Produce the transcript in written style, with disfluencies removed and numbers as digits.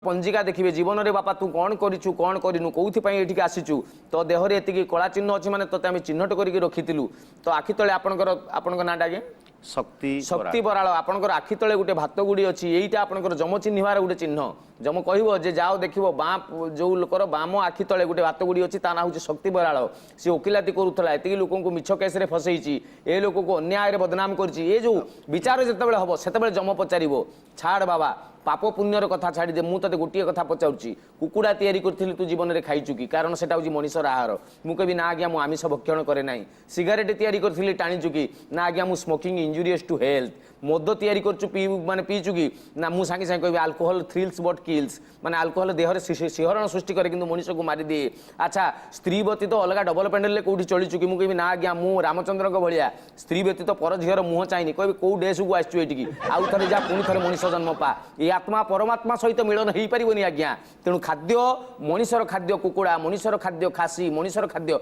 पंजिका देखिए जीवन में बापा तू कौन करू कौन करनु कौपाई ये आसीचु तो देहरे एति कला चिन्ह अच्छी मैंने ते आम चिन्हट करके रखीलु तो आखि तले आपण नाटा आज्ञा शक्ति बराल आपंकर आखि तले गोटे भात गुड़ी अच्छी यहीटा आपंकर जम चिन्हवार गोटे चिन्ह जम कह जे जाओ देख बाँ जो लोकर बाम आखि तले गोटे भात गुड़ी अच्छी ता ना हूँ शक्ति बराल सी वकिलाती करूला एति लोक मिछ केस फसई ए लोक को अन्याय बदनाम कर विचार जिते हम से जम पचार छाड़ बाबा पाप पुण्यर कथा छाड़ी दे मुझे ते गोटे कथा पचारुची कुकुड़ा तैयारी करथिली तू जीवन में खाइचु कि कारण सेटा हूँ मनीषर आहार मुझे ना आज्ञा मु आमिष भक्षण करे ना सिगारेट तैयारी करथिली टाणीचु कि ना आज्ञा मु स्मोकिंग इंजुरियस टू हेल्थ मद तैयारी करचु पी माने पीचु कि ना मु सांगे सांगे कहबी अल्कोहल थ्रिल्स बट किल्स माने अल्कोहल देहरे शिहरण सृष्टि करे किंतु मनीष को मारी दिए अच्छा स्त्री व्यतीत अलग डबल पेंडल कौटी चलीचु कि मुझे ना आज्ञा मु रामचंद्र भाया स्त्री व्यतीत पर झीर मुह चाहिए कहबी कौ डेस को आसचु एटिकी आउ थे जा पुणी थे मनीष जन्म पा ये आत्मा परमात्मा सहित मिलन हो पारिबनी आज्ञा तेणु खाद्य मनीषर खाद्य कुकुड़ा मनीषर खाद्य खासी मनीषर खाद्य